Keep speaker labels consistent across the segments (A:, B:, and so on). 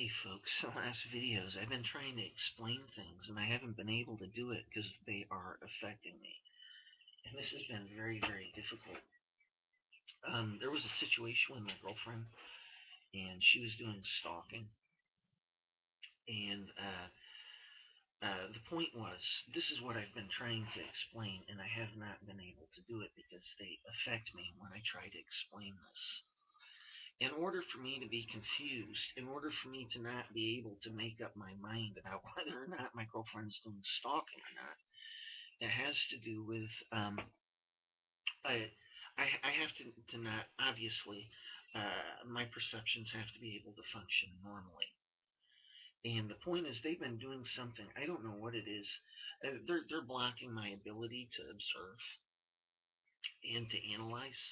A: Hey folks, the last videos I've been trying to explain things and I haven't been able to do it because they are affecting me. And this has been very, very difficult. There was a situation with my girlfriend and she was doing stalking. And the point was, this is what I've been trying to explain and I have not been able to do it because they affect me when I try to explain this. In order for me to be confused, in order for me to not be able to make up my mind about whether or not my girlfriend's doing stalking or not, it has to do with I, I have to not obviously my perceptions have to be able to function normally. And the point is, they've been doing something. I don't know what it is. They're blocking my ability to observe and to analyze.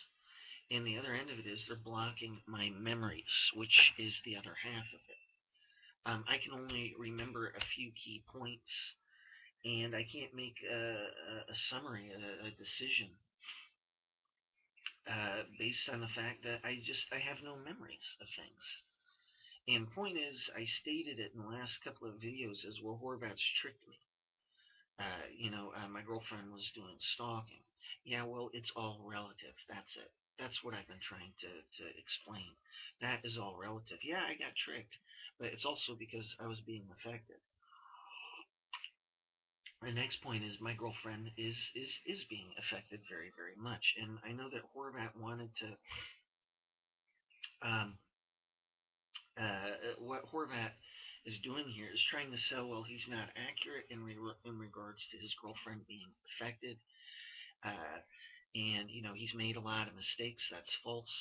A: And the other end of it is they're blocking my memories, which is the other half of it. I can only remember a few key points, and I can't make a summary, a decision based on the fact that I have no memories of things. And point is, I stated it in the last couple of videos as well. Horvat's tricked me. My girlfriend was doing stalking. Yeah, well, it's all relative. That's it. That's what I've been trying to explain. That is all relative. Yeah, I got tricked, but it's also because I was being affected. The next point is my girlfriend is being affected very, very much. And I know that Horvat wanted to um, what Horvat is doing here is trying to sell. Well, he's not accurate in regards to his girlfriend being affected, uh, and he's made a lot of mistakes. That's false,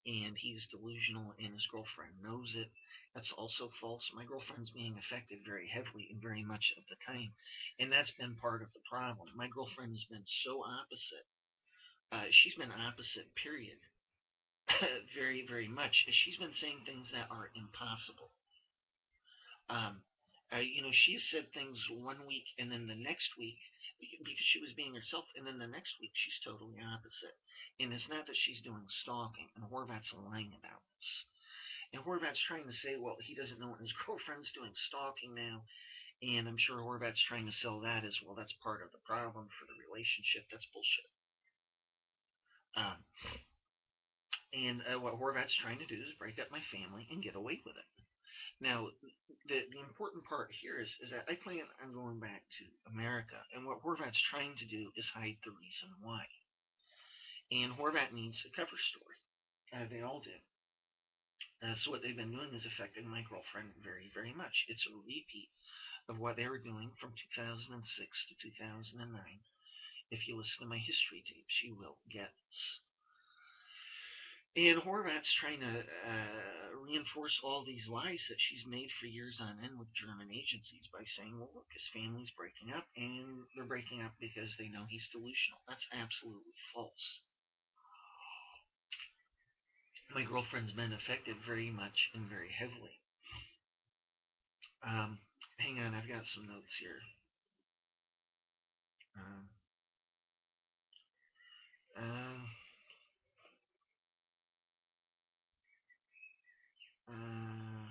A: and he's delusional, and his girlfriend knows it. That's also false. My girlfriend's being affected very heavily and very much of the time, and that's been part of the problem. My girlfriend's been so opposite. She's been opposite. Period. Very, very much. She's been saying things that are impossible. Um, she has said things one week and then the next week because she was being herself, and then the next week she's totally opposite. And it's not that she's doing stalking, and Horvat's lying about this. And Horvat's trying to say, well, he doesn't know, and his girlfriend's doing stalking now, and I'm sure Horvat's trying to sell that as well. That's part of the problem for the relationship. That's bullshit. Um, and what Horvat's trying to do is break up my family and get away with it. Now, the important part here is that I plan on going back to America, and what Horvat's trying to do is hide the reason why. And Horvat needs a cover story. They all do. So what they've been doing is affecting my girlfriend very, very much. It's a repeat of what they were doing from 2006 to 2009. If you listen to my history tapes, you will get this. And Horvat's trying to reinforce all these lies that she's made for years on end with German agencies by saying, well, look, his family's breaking up, and they're breaking up because they know he's delusional. That's absolutely false. My girlfriend's been affected very much and very heavily. Hang on, I've got some notes here. Um, uh, uh,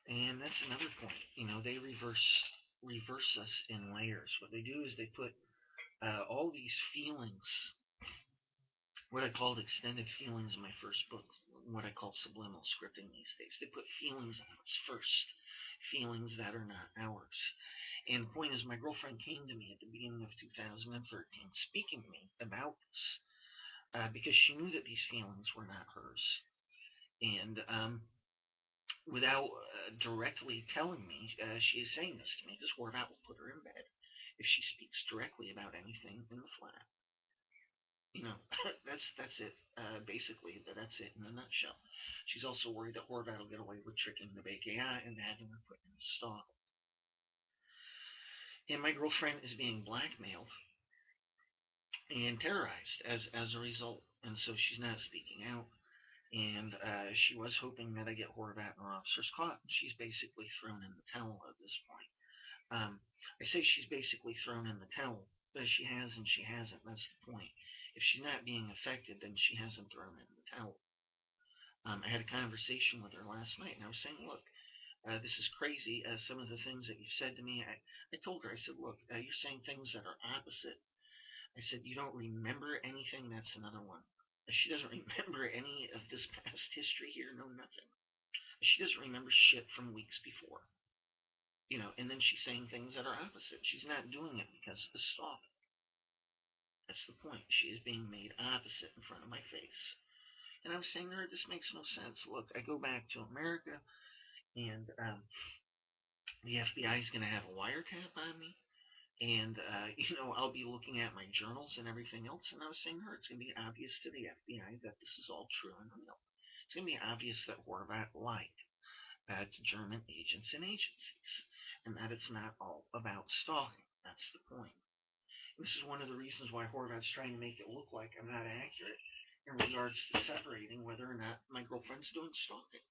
A: and that's another point. They reverse us in layers. What they do is they put all these feelings, what I called extended feelings in my first book, what I call subliminal scripting these days. They put feelings on us first, feelings that are not ours. And the point is, my girlfriend came to me at the beginning of 2013 speaking to me about this because she knew that these feelings were not hers. And without directly telling me, she is saying this to me. This Horvat will put her in bed if she speaks directly about anything in the flat. That's it. Basically, that's it in a nutshell. She's also worried that Horvat will get away with tricking the BKI and having her put in a stall. And my girlfriend is being blackmailed and terrorized as a result, and so she's not speaking out. And she was hoping that I get Horvat and her officers caught. She's basically thrown in the towel at this point. I say she's basically thrown in the towel, but she has and she hasn't. That's the point. If she's not being affected, then she hasn't thrown in the towel. I had a conversation with her last night, and I was saying, look, this is crazy. Some of the things that you said to me, I told her, I said, look, you're saying things that are opposite. I said, you don't remember anything? That's another one. She doesn't remember any of this past history here, no nothing. She doesn't remember shit from weeks before. And then she's saying things that are opposite. She's not doing it because of the stalk. That's the point. She is being made opposite in front of my face. And I'm saying to her, this makes no sense. Look, I go back to America, and the FBI is going to have a wiretap on me. And, I'll be looking at my journals and everything else. And I was saying to her, it's going to be obvious to the FBI that this is all true and real. It's going to be obvious that Horvat lied to German agents and agencies, and that it's not all about stalking. That's the point. And this is one of the reasons why Horvat's trying to make it look like I'm not accurate in regards to separating whether or not my girlfriend's doing stalking.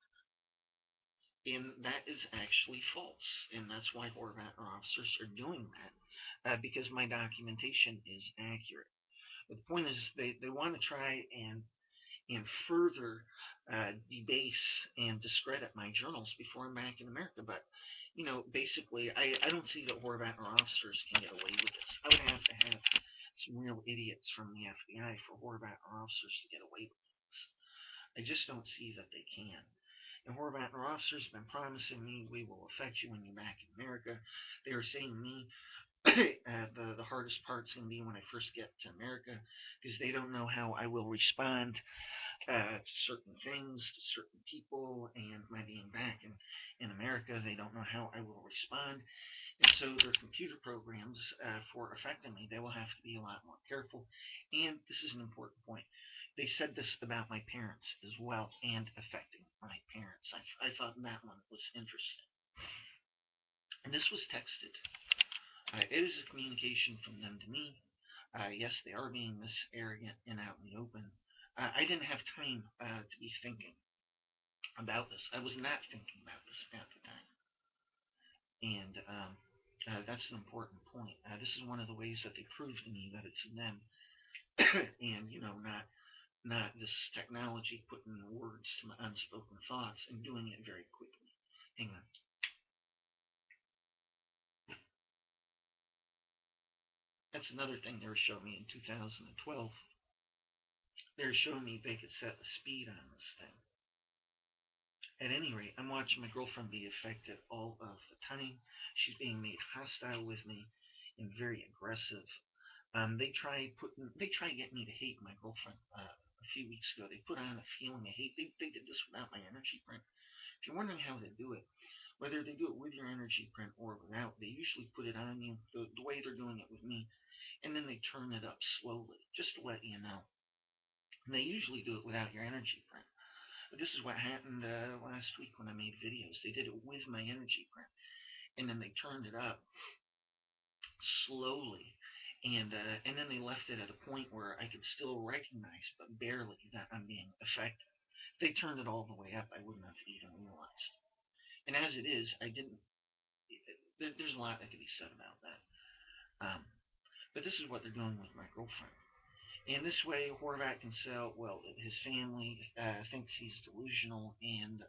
A: And that is actually false. And that's why Horvat officers are doing that, because my documentation is accurate. But the point is, they want to try and further debase and discredit my journals before I'm back in America. But, basically, I don't see that Horvat or officers can get away with this. I would have to have some real idiots from the FBI for Horvat or officers to get away with this. I just don't see that they can. And Horvat or officers have been promising me, we will affect you when you're back in America. They are saying to me, the hardest part's going to be when I first get to America, because they don't know how I will respond to certain things, to certain people, and my being back in America, they don't know how I will respond. And so their computer programs for affecting me, they will have to be a lot more careful. And this is an important point. They said this about my parents as well, and affecting my parents. I thought that one was interesting. And this was texted. It is a communication from them to me. Yes, they are being this arrogant and out in the open. I didn't have time to be thinking about this. I was not thinking about this at the time. And that's an important point. This is one of the ways that they prove to me that it's them, and not this technology putting words to my unspoken thoughts and doing it very quickly. Hang on. That's another thing they were showing me in 2012. They were showing me they could set the speed on this thing. At any rate, I'm watching my girlfriend be affected all of the time. She's being made hostile with me and very aggressive. They try getting me to hate my girlfriend. A few weeks ago, they put on a feeling of hate. They did this without my energy print. If you're wondering how they do it, whether they do it with your energy print or without, they usually put it on you the way they're doing it with me, and then they turn it up slowly, just to let you know. And they usually do it without your energy print. But this is what happened last week when I made videos. They did it with my energy print, and then they turned it up slowly, and then they left it at a point where I could still recognize, but barely, that I'm being affected. If they turned it all the way up, I wouldn't have even realized. And as it is, I didn't. There's a lot that could be said about that. Um, but this is what they're doing with my girlfriend. And this way, Horvat can sell, well, his family thinks he's delusional, and,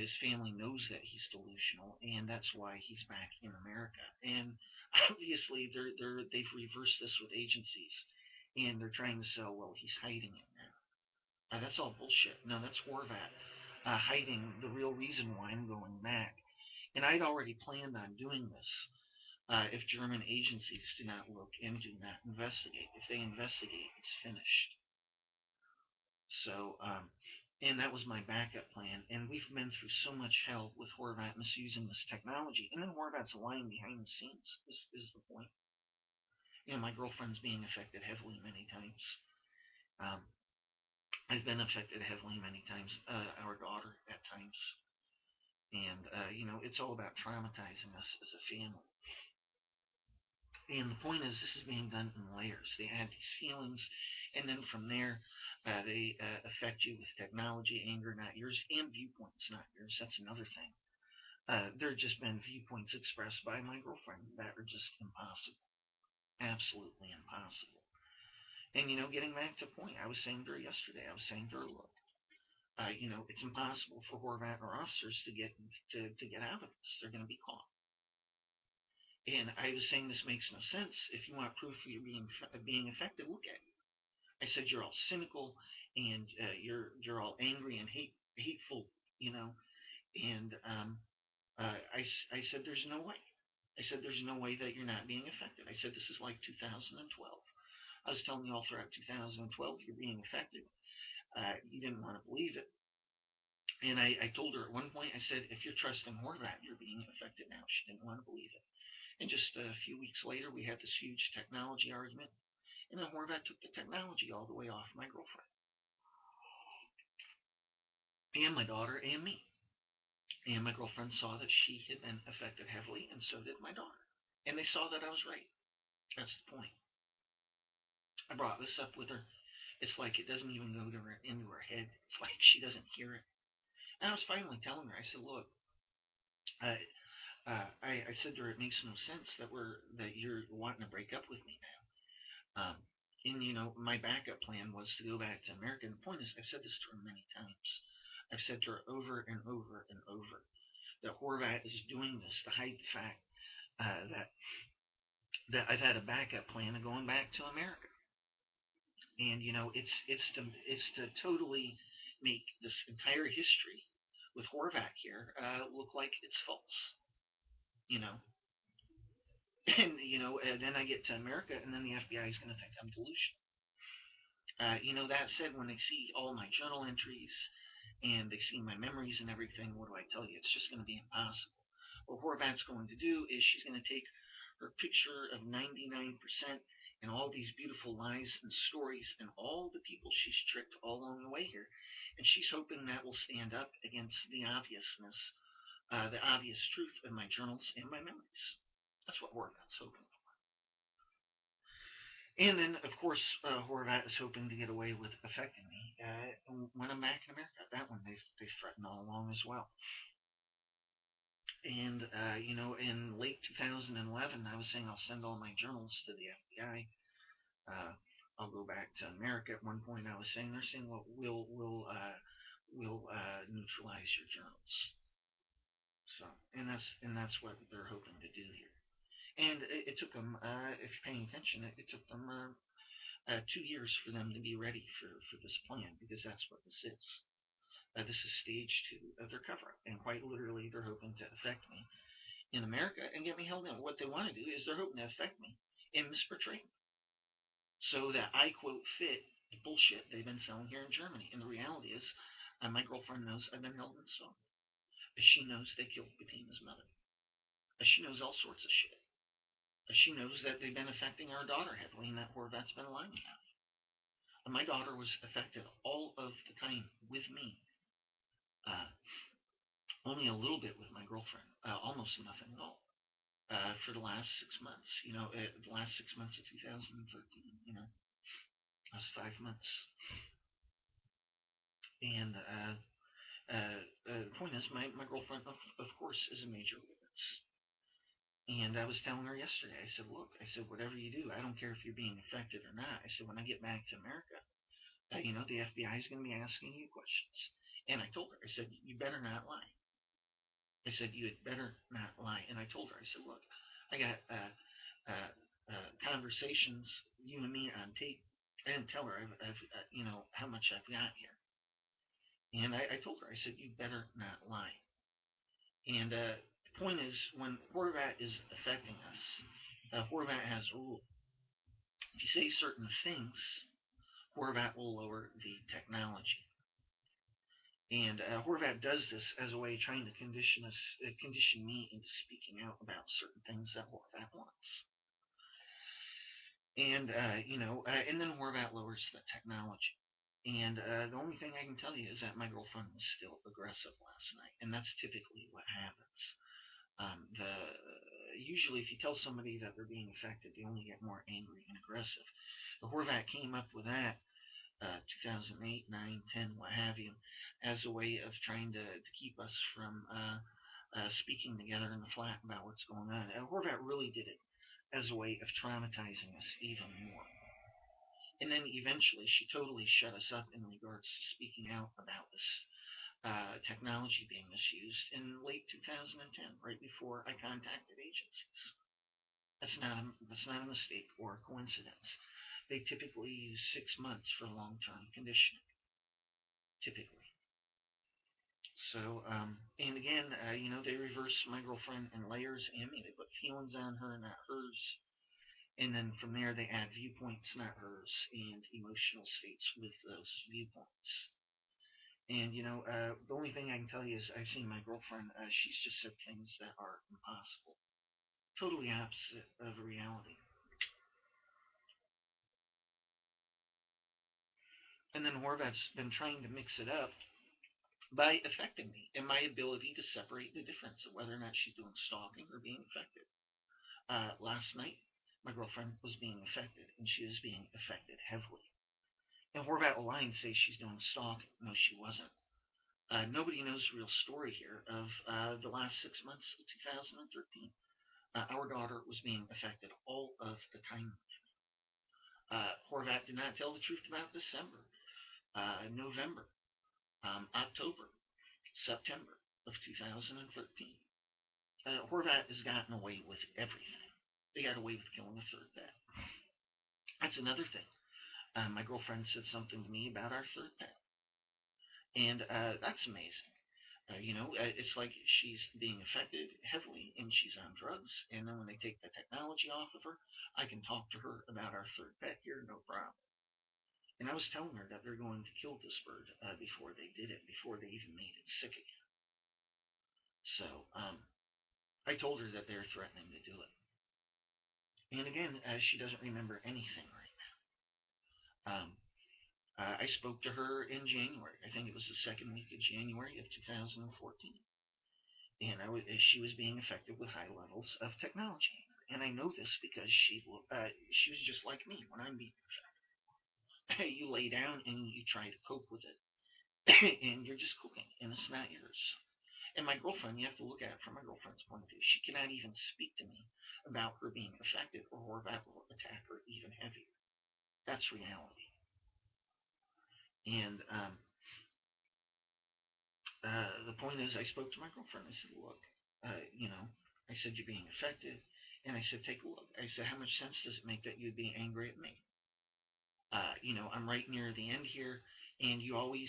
A: his family knows that he's delusional, and that's why he's back in America. And obviously, they've reversed this with agencies, and they're trying to sell, well, he's hiding it now. That's all bullshit. No, that's Horvat hiding the real reason why I'm going back. And I'd already planned on doing this. If German agencies do not look and do not investigate. If they investigate, it's finished. So, and that was my backup plan. And we've been through so much hell with Horvat misusing this technology. And then Horvat's lying behind the scenes, is the point. My girlfriend's being affected heavily many times. I've been affected heavily many times. Our daughter at times. And, it's all about traumatizing us as a family. And the point is, this is being done in layers. They add these feelings, and then from there, they affect you with technology, anger, not yours, and viewpoints, not yours. That's another thing. There have just been viewpoints expressed by my girlfriend that are just impossible. Absolutely impossible. And getting back to the point I was saying to her yesterday, I was saying to her, look, it's impossible for Horvat or officers to get out of this. They're going to be caught. And I was saying this makes no sense. If you want proof of you being affected, look at it. I said you're all cynical and you're all angry and hateful, And I said there's no way. I said there's no way that you're not being affected. I said this is like 2012. I was telling you all throughout 2012 you're being affected. You didn't want to believe it. And I told her at one point, I said, if you're trusting Horvat, you're being affected now. She didn't want to believe it. And just a few weeks later, we had this huge technology argument. And then Horvat took the technology all the way off my girlfriend. And my daughter and me. And my girlfriend saw that she had been affected heavily, and so did my daughter. And they saw that I was right. That's the point. I brought this up with her. It's like it doesn't even go into her head. It's like she doesn't hear it. And I was finally telling her, I said, look, I, I said to her, it makes no sense that you're wanting to break up with me now. Um, and my backup plan was to go back to America. And the point is, I've said this to her many times. I've said to her over and over and over that Horvat is doing this to hide the fact that I've had a backup plan of going back to America. And it's to totally make this entire history with Horvat here look like it's false. You know, and then I get to America, and then the FBI is going to think I'm delusional. That said, when they see all my journal entries and they see my memories and everything, what do I tell you? It's just going to be impossible. What Horvat's going to do is she's going to take her picture of 99% and all these beautiful lies and stories and all the people she's tricked all along the way here, and she's hoping that will stand up against the obviousness, the obvious truth of my journals and my memories. That's what Horvat's hoping. And then, of course, Horvat is hoping to get away with affecting me when I'm back in America. That one they've threatened all along as well. And in late 2011, I was saying I'll send all my journals to the FBI. I'll go back to America. At one point, I was saying they're saying, well, we'll neutralize your journals. So, and that's what they're hoping to do here. And it took them, if you're paying attention, it took them 2 years for them to be ready for this plan, because that's what this is. This is stage 2 of their cover-up, and quite literally, they're hoping to affect me in America and get me held in. What they want to do is they're hoping to affect me and misportray me, so that I quote fit the bullshit they've been selling here in Germany. And the reality is, my girlfriend knows I've been held in stone. She knows they killed Betina's mother. She knows all sorts of shit. She knows that they've been affecting our daughter heavily, and that Horvat's been lying about it. My daughter was affected all of the time with me. Only a little bit with my girlfriend, almost nothing at all. For the last 6 months, the last 6 months of 2013, last 5 months. And the point is, my girlfriend, of course, is a major witness. And I was telling her yesterday, I said, look, whatever you do, I don't care if you're being affected or not. I said, when I get back to America, the FBI is going to be asking you questions. And I told her, I said, you better not lie. I said, you had better not lie. And I told her, I said, look, I got conversations, you and me on tape. I didn't tell her, I've how much I've got here. And I told her, I said, you better not lie. And the point is, when Horvat is affecting us, Horvat has a rule. If you say certain things, Horvat will lower the technology. And Horvat does this as a way of trying to condition me into speaking out about certain things that Horvat wants. And and then Horvat lowers the technology. And the only thing I can tell you is that my girlfriend was still aggressive last night, and that's typically what happens. Usually, if you tell somebody that they're being affected, they only get more angry and aggressive. The Horvat came up with that 2008, 9, 10, what have you, as a way of trying to keep us from speaking together in the flat about what's going on. Horvat really did it as a way of traumatizing us even more. And then eventually she totally shut us up in regards to speaking out about this technology being misused in late 2010, right before I contacted agencies. That's not a mistake or a coincidence. They typically use 6 months for long-term conditioning, typically. So, and again, they reverse my girlfriend in layers and me. They put feelings on her, not hers. And then from there, they add viewpoints, not hers, and emotional states with those viewpoints. And, the only thing I can tell you is I've seen my girlfriend, she's just said things that are impossible. Totally opposite of reality. And then Horvat's been trying to mix it up by affecting me and my ability to separate the difference of whether or not she's doing stalking or being affected. Last night, my girlfriend was being affected, and she was being affected heavily. And Horvat will lie and say she's doing stalking. No, she wasn't. Nobody knows the real story here of the last 6 months of 2013. Our daughter was being affected all of the time. Horvat did not tell the truth about December, November, October, September of 2013. Horvat has gotten away with everything. They got away with killing a third pet. That's another thing. My girlfriend said something to me about our third pet, and that's amazing. It's like she's being affected heavily and she's on drugs. And then when they take the technology off of her, I can talk to her about our third pet here, no problem. And I was telling her that they're going to kill this bird before they did it, before they even made it sick again. So I told her that they're threatening to do it. And again, she doesn't remember anything right now. I spoke to her in January. I think it was the second week of January of 2014. And she was being affected with high levels of technology. And I know this because she was just like me when I'm being affected. You lay down and you try to cope with it, and you're just cooking, and it's not yours. And my girlfriend, you have to look at it from my girlfriend's point of view. She cannot even speak to me about her being affected, or that will attack her even heavier. That's reality. And the point is, I spoke to my girlfriend. I said, look, I said, you're being affected. And I said, take a look. I said, how much sense does it make that you'd be angry at me? I'm right near the end here, and you always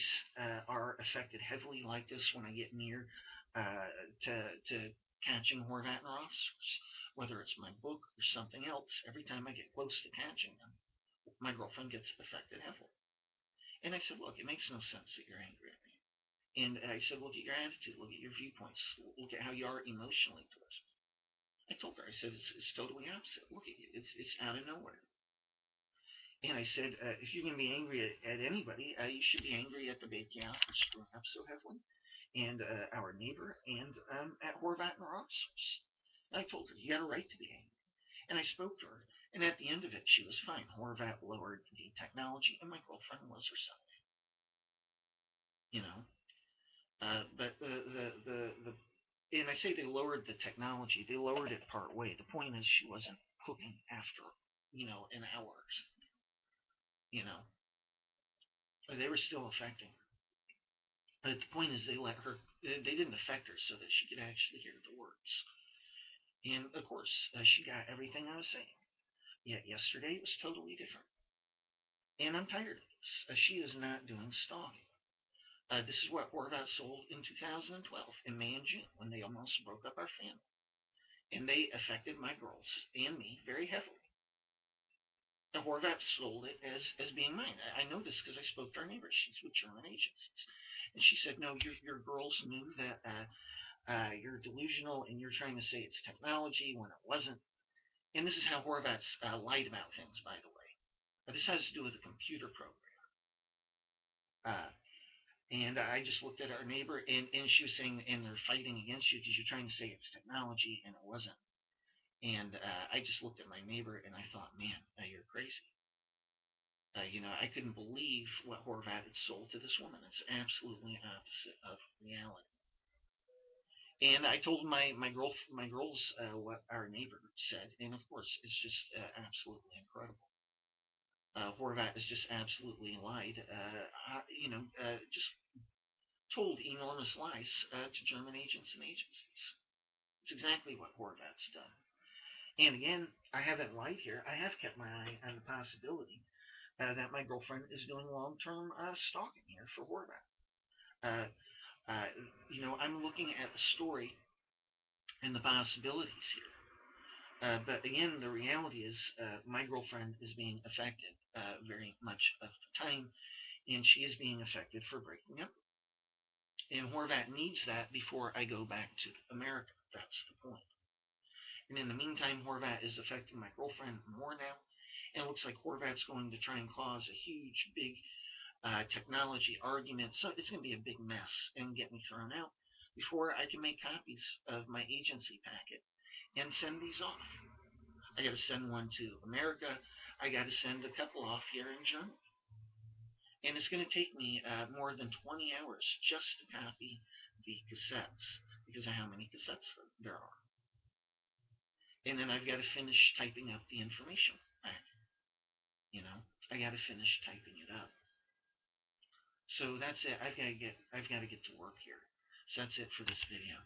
A: are affected heavily like this when I get near to catching Horvat and Roths, whether it's my book or something else. Every time I get close to catching them, my girlfriend gets affected heavily. And I said, look, it makes no sense that you're angry at me. And I said, look at your attitude, look at your viewpoints, look at how you are emotionally towards me. I told her, I said, it's totally opposite. Look at you, it's out of nowhere. And I said, if you're going to be angry at anybody, you should be angry at the big gal for screwing up so heavily, and our neighbor, and at Horvat and Roths. And I told her, you got a right to be angry. And I spoke to her, and at the end of it, she was fine. Horvat lowered the technology, and my girlfriend was herself. You know, but the and I say they lowered the technology. They lowered it part way. The point is, she wasn't cooking after an hour. You know, they were still affecting her. But the point is, they let her. They didn't affect her so that she could actually hear the words. And of course, she got everything I was saying. Yet yesterday it was totally different. And I'm tired of this. She is not doing stalking. This is what Horvat sold in 2012, in May and June, when they almost broke up our family. And they affected my girls and me very heavily. And Horvat sold it as being mine. I know this because I spoke to our neighbor. She's with German agencies. And she said, no, your girls knew that you're delusional and you're trying to say it's technology when it wasn't. And this is how Horvat's lied about things, by the way. This has to do with a computer program. And I just looked at our neighbor, and she was saying, and they're fighting against you because you're trying to say it's technology, and it wasn't. And I just looked at my neighbor, and I thought, man, you're crazy. I couldn't believe what Horvat had sold to this woman. It's absolutely opposite of reality. And I told my girls what our neighbor said, and of course, it's just absolutely incredible. Horvat has just absolutely lied. Just told enormous lies to German agents and agencies. It's exactly what Horvat's done. And again, I haven't lied here. I have kept my eye on the possibility that my girlfriend is doing long-term stalking here for Horvat. Uh, I'm looking at the story and the possibilities here. But again, the reality is my girlfriend is being affected very much of the time, and she is being affected for breaking up. And Horvat needs that before I go back to America. That's the point. And in the meantime, Horvat is affecting my girlfriend more now. And it looks like Horvat's going to try and cause a huge, big technology argument. So it's going to be a big mess and get me thrown out before I can make copies of my agency packet and send these off. I got to send one to America. I got to send a couple off here in Germany. And it's going to take me more than 20 hours just to copy the cassettes because of how many cassettes there are. And then I've got to finish typing up the information. I got to finish typing it up. So that's it. I've got to get to work here. So that's it for this video.